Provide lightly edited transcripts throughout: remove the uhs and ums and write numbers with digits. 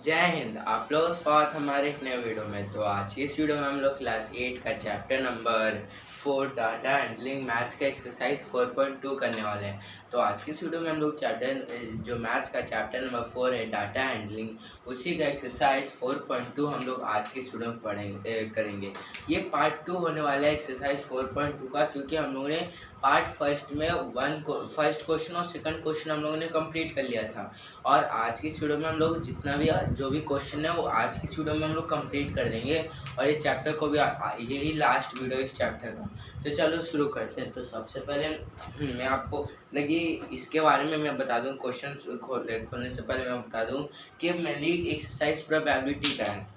जय हिंद। आप लोगों का स्वागत हमारे एक नए वीडियो में। तो आज की इस वीडियो में हम लोग क्लास 8 का chapter number 4 data handling maths का एक्सरसाइज 4.2 करने वाले हैं। तो आज की इस वीडियो में हम लोग जो मैथ्स का चैप्टर नंबर 4 है डाटा हैंडलिंग, उसी का एक्सरसाइज 4.2 हम लोग आज की इस वीडियो में करेंगे। ये पार्ट 2 होने वाला है एक्सरसाइज 4.2 का, क्योंकि हम लोगों ने पार्ट फर्स्ट में फर्स्ट क्वेश्चन और सेकंड क्वेश्चन हम लोगों ने कंप्लीट कर लिया था। और आज की इस वीडियो में हम लोग जितना भी जो भी क्वेश्चन है वो आज की इस वीडियो में हम लोग कंप्लीट कर देंगे। और इस चैप्टर को भी यही लास्ट वीडियो इस चैप्टर का। तो चलो शुरू करते हैं। तो सबसे पहले मैं आपको लगी इसके बारे में मैं बता दूं, क्वेश्चन खोलने से पहले मैं बता दूं कि मेनली एक्सरसाइज प्रोबेबिलिटी का है।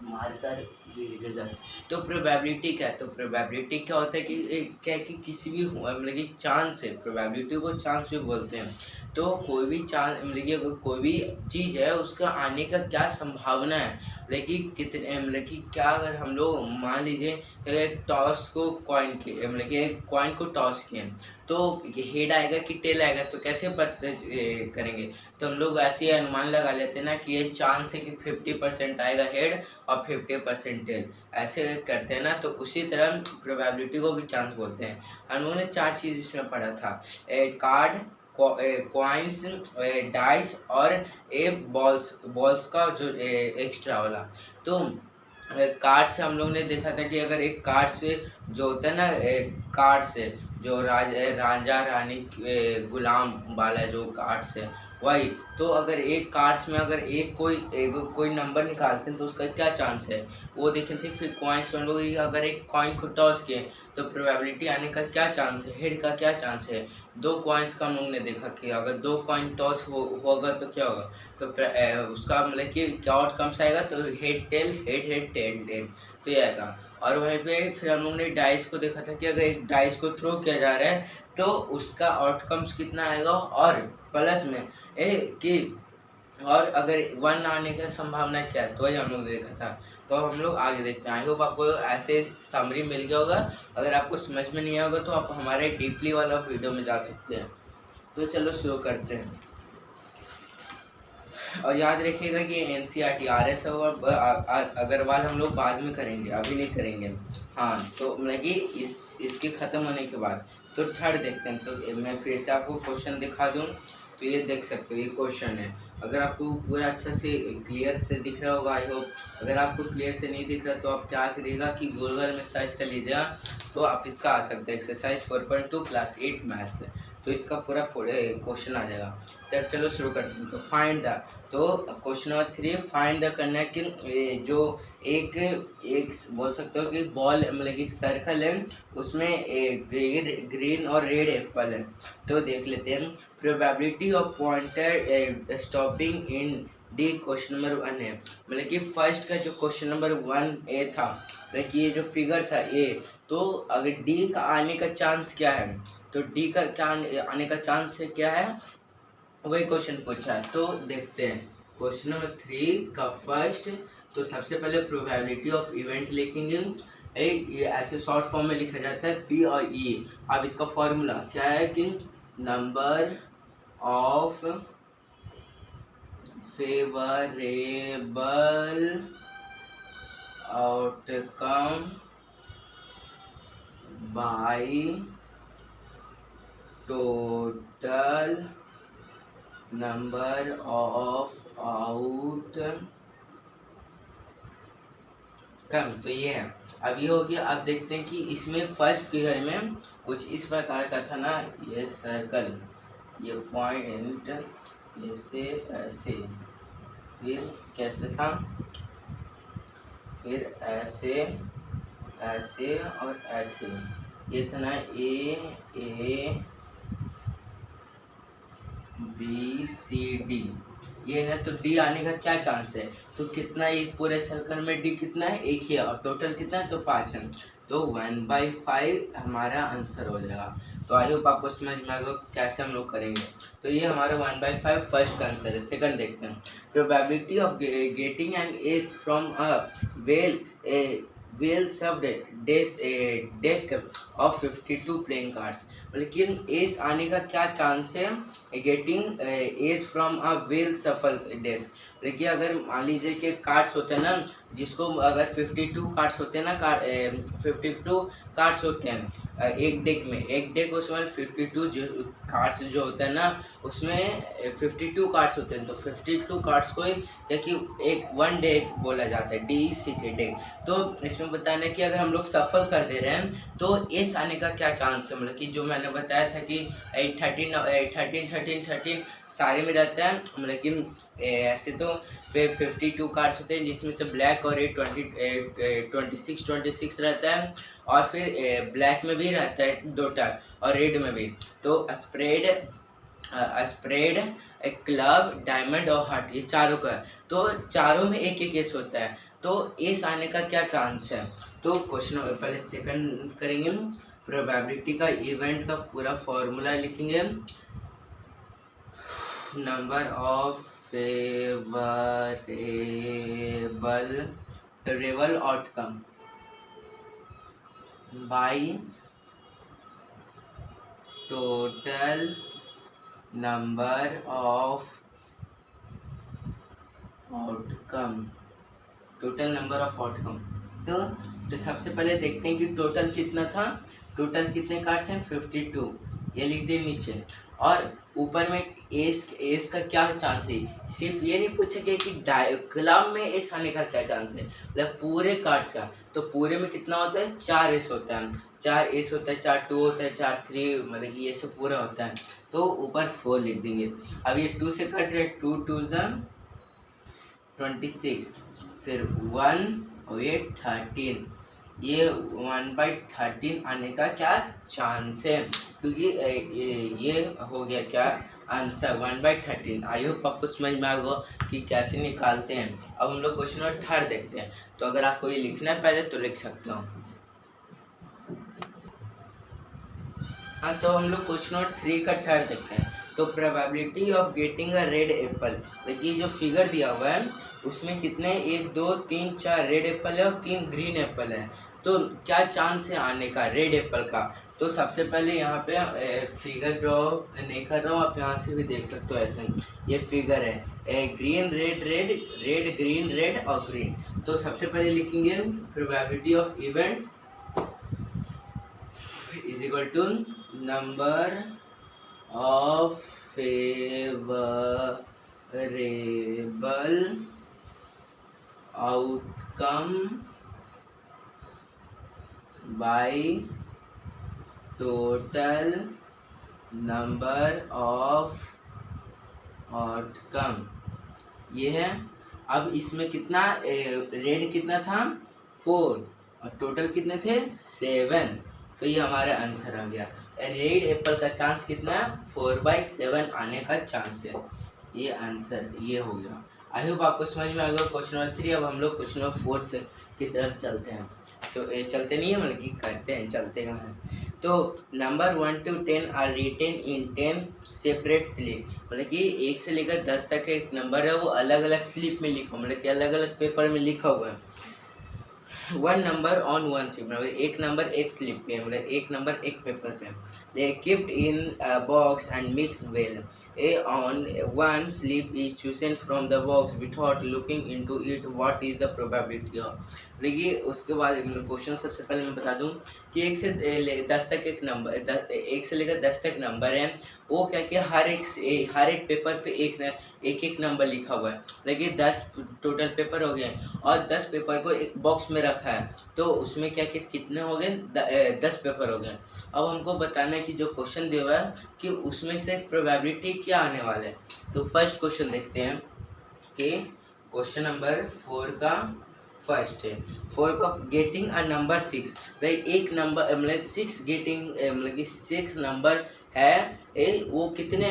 मार्कर ये गिर जाए तो प्रोबेबिलिटी क्या है? तो प्रोबेबिलिटी क्या होता है कि किसी भी मतलब कि चांस है, प्रोबेबिलिटी को चांस भी बोलते हैं। तो कोई भी चांस मतलब कि अगर कोई भी चीज़ है उसका आने का क्या संभावना है, मतलब कितने मतलब कि क्या, अगर हम लोग मान लीजिए एक टॉस को कॉइन के मतलब कि एक कॉइन को टॉस किए तो हेड आएगा कि टेल आएगा, तो कैसे करेंगे? तो हम लोग ऐसे अनुमान लगा लेते हैं ना कि ये चांस है कि 50% आएगा हेड और 50% टेल, ऐसे करते हैं ना। तो उसी तरह प्रोबेबिलिटी को भी चांस बोलते हैं। हम लोगों ने 4 चीज़ इसमें पढ़ा था, कार्ड, कॉइन्स, डाइस और बॉल्स का जो एक्स्ट्रा वाला। तो कार्ड से हम लोग ने देखा था कि अगर एक कार्ड से जो होता है ना, कार्ड से जो राजा रानी गुलाम वाला जो कार्ड से वही, तो अगर एक कार्ड्स में अगर कोई नंबर निकालते हैं तो उसका क्या चांस है वो देखे थे। फिर कॉइन्स में हम लोग अगर एक कॉइन को टॉस किए तो प्रोबेबिलिटी आने का क्या चांस है, हेड का क्या चांस है। 2 कॉइन्स का हम लोग ने देखा कि अगर 2 कॉइन टॉस होगा तो क्या होगा, तो उसका मतलब कि क्या आउटकम्स आएगा, तो head tail head head tail tail, तो ये आएगा। और वहीं पे फिर हम लोग ने डाइस को देखा था कि अगर एक डाइस को थ्रो किया जा रहा है तो उसका आउटकम्स कितना आएगा, और प्लस में कि और अगर 1 आने की संभावना क्या है, तो वही हम लोग देखा था। तो हम लोग आगे देखते हैं। आई होप आपको ऐसे समरी मिल गया होगा। अगर आपको समझ में नहीं आया होगा तो आप हमारे डीपली वाला वीडियो में जा सकते हैं। तो चलो शुरू करते हैं। और याद रखिएगा कि NCERT RS और अग्रवाल हम लोग बाद में करेंगे, अभी नहीं करेंगे। हाँ, तो मतलब कि इसके ख़त्म होने के बाद तो थर्ड देखते हैं। तो मैं फिर से आपको क्वेश्चन दिखा दूँ। तो ये देख सकते हो, ये क्वेश्चन है। अगर आपको पूरा अच्छा से क्लियर से दिख रहा होगा, आई होप। अगर आपको क्लियर से नहीं दिख रहा तो आप क्या करिएगा कि गूगल में सर्च कर लीजिएगा, तो आप इसका आ सकते हैं एक्सरसाइज 4.2 क्लास 8 मैथ्स। तो इसका पूरा क्वेश्चन आ जाएगा। चलो शुरू करते हैं। तो फाइंड द, तो question number 3, find the connecting, जो एक एक बोल सकते हो कि बॉल मतलब कि सर्कल है, उसमें एक ग्रीन और रेड एप्पल है। तो देख लेते हैं। Probability of pointer stopping in D, question number 1 है। मतलब कि फर्स्ट का जो क्वेश्चन नंबर 1A था, मतलब कि ये जो फिगर था ए, तो अगर डी का आने का चांस क्या है, तो डी का क्या आने का चांस है क्या है, वही क्वेश्चन पूछा है। तो देखते हैं क्वेश्चन नंबर 3 का फर्स्ट। तो सबसे पहले प्रोबेबिलिटी ऑफ इवेंट लिखेंगे। ये ऐसे शॉर्ट फॉर्म में लिखा जाता है P और E। अब इसका फॉर्मूला क्या है कि number of favourable outcome by total number of outcome. तो ये है। अब ये हो गया। अब देखते हैं कि इसमें फर्स्ट फिगर में कुछ इस प्रकार का था ना, ये सर्कल, ये पॉइंट ऐसे ऐसे, फिर कैसे था, फिर ऐसे ऐसे और ऐसे, ये था ना A B C D, ये ना। तो डी आने का क्या चांस है, तो कितना, ये पूरे सर्कल में डी कितना है, एक ही है, और टोटल कितना है, तो 5 है। तो 1/5 हमारा आंसर हो जाएगा। तो आई होप आपको समझ में आ गया कैसे हम लोग करेंगे। तो ये हमारा 1/5 फर्स्ट का आंसर है। सेकंड देखते हैं। Probability of getting an ace from a well well stuffed deck of 52 playing cards, लेकिन एस आने का क्या चांस है, getting ace from a well shuffled desk. देखिए अगर मान लीजिए कि कार्ड्स होते हैं ना, जिसको अगर 52 कार्ड्स होते हैं ना, 52 कार्ड्स होते हैं एक डेक में, एक डेक उसमें 52 जो कार्ड्स जो होते हैं ना, उसमें 52 कार्ड्स होते हैं। तो 52 कार्ड्स को क्या कि एक वन डेक बोला जाता है, DEC के डेक। तो इसमें बताना है कि अगर हम लोग सफल कर दे रहे हैं तो एस आने का क्या चांस है, मतलब कि जो मैंने बताया था कि 13 सारे में रहता है, मतलब कि ऐसे तो 52 कार्ड्स होते हैं जिसमें से ब्लैक और 26 रहता है, और फिर ब्लैक में भी रहता है 2 टाइप और रेड में भी। तो स्प्रेड क्लब डायमंड और हार्ट, ये चारों का है। तो चारों में एक एक एस होता है, तो एस आने का क्या चांस है। तो क्वेश्चन पहले सेकंड करेंगे, प्रोबेबिलिटी का इवेंट का पूरा फॉर्मूला लिखेंगे, number of favourable outcome by total number of outcome, total number of outcome. तो सबसे पहले देखते हैं कि टोटल कितना था, टोटल कितने कार्ड्स हैं 52, ये लिख दे नीचे। और ऊपर में एस का क्या चांस है, सिर्फ ये नहीं पूछेगा कि क्लब में एस आने का क्या चांस है, मतलब पूरे कार्ड्स का। तो पूरे में कितना होता है, 4 एस होता है, 4 एस होता है, 4 2 होता है, 4 3, मतलब कि ये सब पूरा होता है। तो ऊपर 4 लिख देंगे। अब ये 2 से कट रहे, 2 2 26, फिर 1 और ये 13, ये 1/13 आने का क्या चांस है, क्योंकि ये हो गया क्या आंसर 1/13। आई होप आपको समझ में आ गया कि कैसे निकालते हैं। अब हम लोग क्वेश्चन नंबर 3 देखते हैं। तो अगर आपको ये लिखना है पहले तो लिख सकते हो। हाँ, तो हम लोग क्वेश्चन नंबर 3 का 3 देखते हैं। तो probability of getting a red Apple, देखिए जो फिगर दिया हुआ है उसमें कितने 1 2 3 4 रेड एप्पल है और 3 ग्रीन एप्पल है। तो क्या चांस है आने का रेड एप्पल का। तो सबसे पहले यहाँ पे फिगर ड्रॉ नहीं कर रहा हूँ, आप यहाँ से भी देख सकते हो। ऐसे ये फिगर है green red red red green red और ग्रीन। तो सबसे पहले लिखेंगे probability of event is equal to number of favourable outcome by total number of outcome, ये है। अब इसमें कितना रेड कितना था 4 और टोटल कितने थे 7, तो ये हमारा आंसर आ गया। रेड एप्पल का चांस कितना है 4/7 आने का चांस है, ये आंसर ये हो गया। आई होप आपको समझ में आ गया क्वेश्चन नंबर 3। अब हम लोग क्वेश्चन नंबर 4 की तरफ चलते हैं। तो चलते नहीं है, मतलब कि करते हैं, चलते हैं। तो number 1 to 10 are written in 10 separate slip, मतलब कि 1 से लेकर 10 तक एक नंबर है वो अलग अलग स्लिप में लिखा, मतलब कि अलग अलग पेपर में लिखा हुआ है। 1 नंबर ऑन 1 स्लिप, मतलब एक नंबर एक स्लिप पे, मतलब एक नंबर एक पेपर पे। they kept in a box and mixed well. On one slip is chosen from the box without looking into it. What is the probability of? देखिए उसके बाद क्वेश्चन सबसे पहले मैं बता दूं कि 1 से 10 तक एक नंबर 1 से लेकर 10 तक नंबर है, वो क्या कि हर एक पेपर पे एक नंबर लिखा हुआ है। देखिए 10 टोटल पेपर हो गए और 10 पेपर को एक बॉक्स में रखा है, तो उसमें क्या कि कितने हो गए 10 पेपर हो गए। अब हमको बताना है कि जो क्वेश्चन दिया हुआ है कि उसमें से प्रोबेबिलिटी क्या आने वाला है। तो फर्स्ट क्वेश्चन देखते हैं कि क्वेश्चन नंबर 4 का फर्स्ट है 4 का गेटिंग अ नंबर 6, भाई एक नंबर मतलब 6 गेटिंग मतलब कि 6 नंबर है वो कितने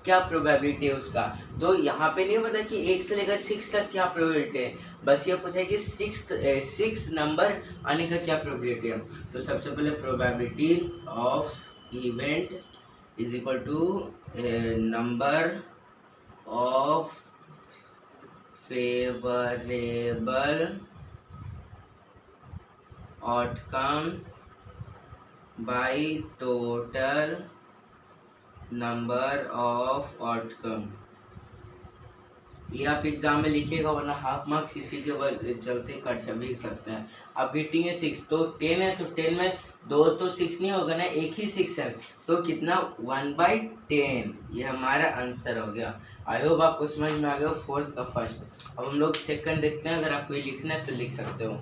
क्या प्रोबेबिलिटी है उसका। तो यहाँ पे नहीं पता कि 1 से लेकर 6 तक क्या प्रोबेबिलिटी है, बस ये पूछा है कि 6 नंबर आने का क्या प्रोबेबिलिटी है। तो सबसे पहले probability of event is equal to number of favourable outcome by total number of outcome. ये आप एग्जाम में लिखिएगा, वरना हाफ मार्क्स इसी के चलते कट से भी सकते हैं। अब गेटिंग है 6, तो 10 है, तो 10 में 2 तो 6 नहीं होगा ना, एक ही 6 है, तो कितना 1/10। ये हमारा आंसर हो गया। आई होप आपको समझ में आ गया फोर्थ का फर्स्ट। अब हम लोग सेकंड देखते हैं, अगर आपको ये लिखना है तो लिख सकते हो।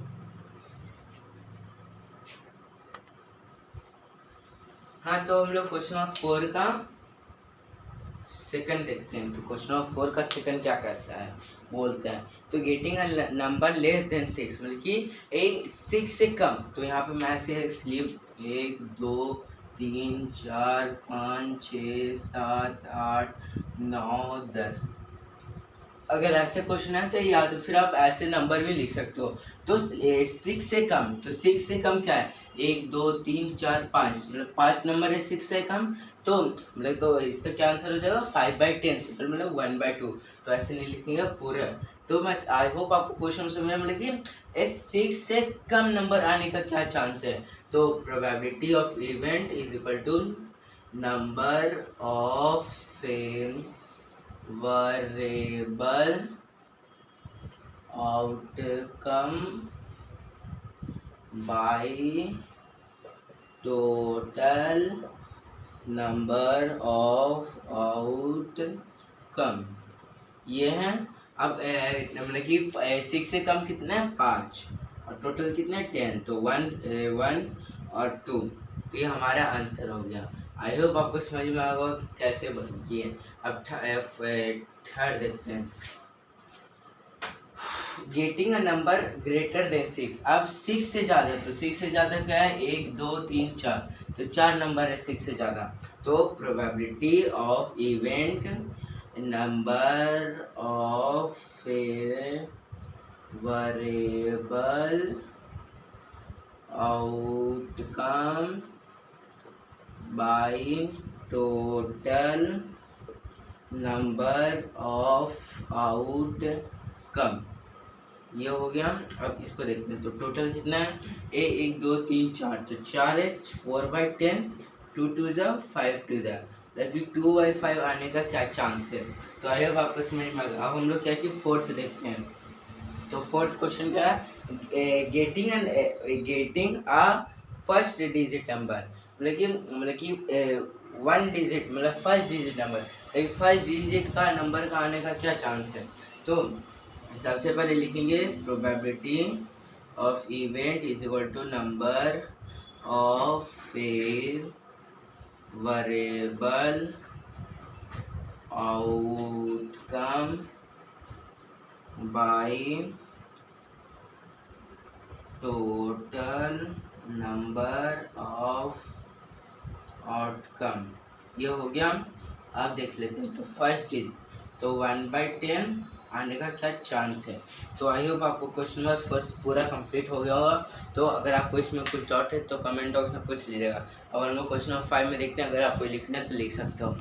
हाँ, तो हम लोग क्वेश्चन नंबर 4 का सेकंड देखते हैं। तो क्वेश्चन नंबर 4 का सेकंड क्या कहता है, बोलते हैं तो getting a number less than 6, मतलब कि 6 से कम। तो यहाँ पे मैं से स्लीप 1 2 3 4 5 6 7 8 9 10। अगर ऐसे क्वेश्चन है तो या तो फिर आप ऐसे नंबर भी लिख सकते हो। तो 6 से कम, तो 6 से कम क्या है, 1 2 3 4 5, मतलब 5 नंबर है 6 से कम। तो मतलब तो इसका क्या आंसर हो जाएगा 5/10, सिंपल मतलब 1/2। तो ऐसे नहीं लिखेंगे पूरा। तो मैं आई होप आपको क्वेश्चन समझ में, मतलब कि 6 से कम नंबर आने का क्या चांस है। तो probability of event is equal to number of variable outcome by total number of outcome। ये है। अब मतलब कि 6 से कम कितना है 5, और टोटल कितना है 10, तो 1 और 2। तो ये हमारा आंसर हो गया। आई होप आपको समझ में आ गया कि कैसे किए। अब थर्ड देखते हैं, getting a number greater than 6। अब 6 से ज़्यादा, तो 6 से ज़्यादा क्या है 1 2 3 4, तो 4 नंबर है 6 से ज़्यादा। तो probability of event number of variable outcome by total number of outcome, ये हो गया। अब इसको देखते हैं, तो टोटल कितना है 1 2 3 4, तो 4 है 4/10, 2 2 जा 5 2 जा, ताकि 2/5 आने का क्या चांस है। तो आई होप आपको समझ में आ गया। अब हम लोग क्या कि फोर्थ देखते हैं। तो फोर्थ क्वेश्चन क्या है, getting a first digit number, मतलब कि 1 डिजिट मतलब फर्स्ट डिजिट नंबर, लेकिन फर्स्ट डिजिट का नंबर का आने का क्या चांस है। तो सबसे पहले लिखेंगे probability of event is equal to number of variable outcome by total number of outcome. ये हो गया। अब देख लेते हैं, तो फर्स्ट इज तो 1/10 आने का क्या चांस है। तो आई होप आपको क्वेश्चन नंबर फर्स्ट पूरा कंप्लीट हो गया होगा। तो अगर आपको इसमें कुछ डाउट है तो कमेंट बॉक्स में पूछ लीजिएगा। अब हम लोग क्वेश्चन नंबर 5 में देखते हैं, अगर आपको लिखना है तो लिख सकते हो।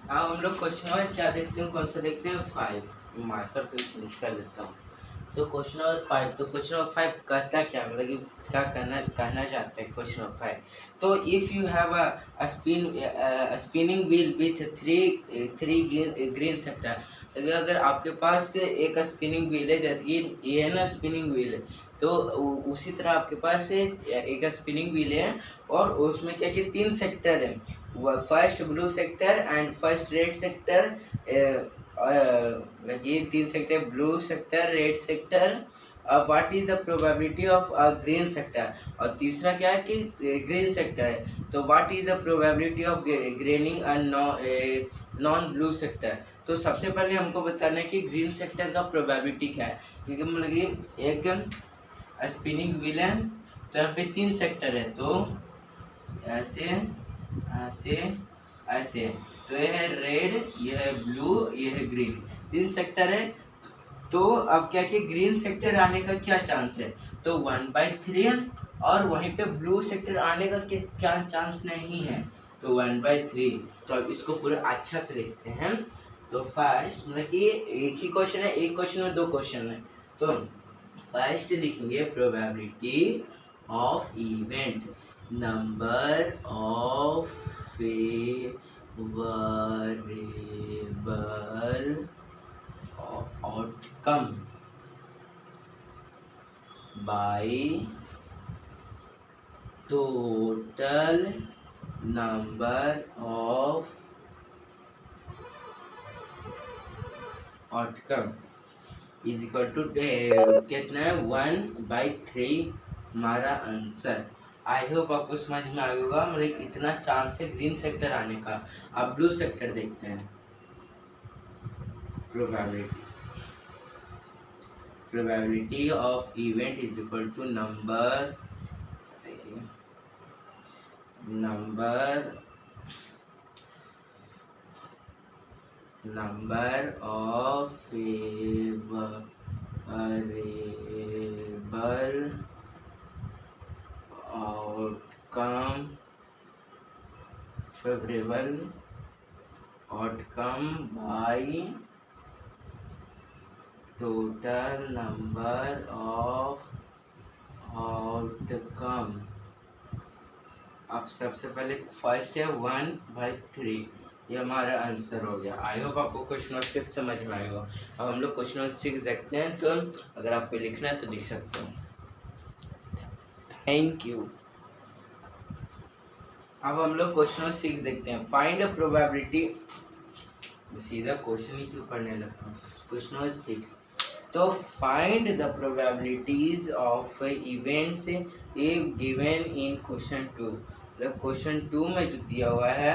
अब हम लोग क्वेश्चन नंबर क्या देखते हैं, कौन सा देखते हैं 5। मार्कर पे चेंज कर देता हूँ। तो क्वेश्चन नंबर 5, तो क्वेश्चन नंबर 5 कहता क्या, मतलब कि क्या कहना चाहते हैं क्वेश्चन नंबर 5। तो if you have a spinning wheel with three green sector, अगर आपके पास एक स्पिनिंग व्हील है, जैसे कि ये है ना स्पिनिंग व्हील है, तो उसी तरह आपके पास एक स्पिनिंग व्हील है, और उसमें क्या कि 3 सेक्टर है, first blue sector and first red sector. ये 3 sector, blue sector, red sector. What is the probability of a green sector, और तीसरा क्या है कि ग्रीन सेक्टर है, तो what is the probability of graining a non blue sector. तो सबसे पहले हमको बताना है कि ग्रीन सेक्टर का प्रोबेबिलिटी क्या है, क्योंकि मतलब कि एक स्पिनिंग व्हील है, तो यहाँ पे 3 सेक्टर है, तो ऐसे ऐसे ऐसे, तो ये है रेड, ये है ब्लू, ये है ग्रीन, 3 सेक्टर है। तो अब क्या कि ग्रीन सेक्टर आने का क्या चांस है, तो 1/3, और वहीं पे ब्लू सेक्टर आने का क्या चांस नहीं है, तो 1/3। तो अब इसको पूरा अच्छा से देखते हैं। तो फर्स्ट मतलब कि एक ही क्वेश्चन है, एक क्वेश्चन में 2 क्वेश्चन है, तो फर्स्ट लिखेंगे probability of event, number of favourable outcome by total number of outcome is equal to कितना है 1/3 हमारा आंसर। आई होप आपको समझ में आया होगा। मतलब इतना चांस है ग्रीन सेक्टर आने का। अब ब्लू सेक्टर देखते हैं। Probability of event is equal to number of favourable outcome by total number of outcome. अब सबसे पहले फर्स्ट है 1/3, ये हमारा आंसर हो गया। आई होप आपको क्वेश्चन नंबर 5 समझ में आएगा। अब हम लोग क्वेश्चन नंबर 6 देखते हैं। तो अगर आपको लिखना है तो लिख सकते हो। Thank you. अब हम लोग क्वेश्चन नंबर 6 देखते हैं। Find a probability. सीधा क्वेश्चन ही क्यों पढ़ने लगता हूँ। क्वेश्चन नंबर 6, तो find the probabilities of events A given in question 2। मतलब क्वेश्चन 2 में जो दिया हुआ है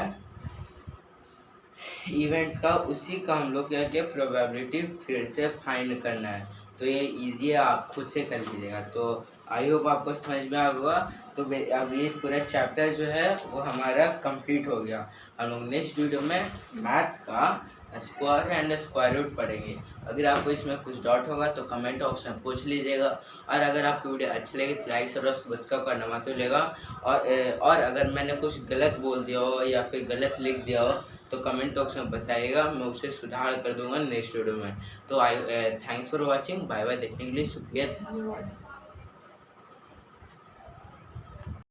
इवेंट्स का, उसी का हम लोग क्या क्या प्रोबेबिलिटी फिर से फाइंड करना है। तो ये इजी है, आप खुद से कर लीजिएगा। तो आई होप आपको समझ में आ गया। तो अब ये पूरा चैप्टर जो है वो हमारा कंप्लीट हो गया। हम लोग नेक्स्ट वीडियो में मैथ्स का स्क्वायर एंड स्क्वायर रूट पढ़ेंगे। अगर आपको इसमें कुछ डाउट होगा तो कमेंट बॉक्स में पूछ लीजिएगा। और अगर आपको वीडियो अच्छी लगे तो लाइक और सब्सक्राइब करना मत भूलिएगा। और अगर मैंने कुछ गलत बोल दिया हो या फिर गलत लिख दिया हो तो कमेंट बॉक्स में बताइएगा, मैं उसे सुधार कर दूंगा नेक्स्ट वीडियो में। तो thanks for watching. Bye bye. देखने के लिए शुक्रिया, धन्यवाद।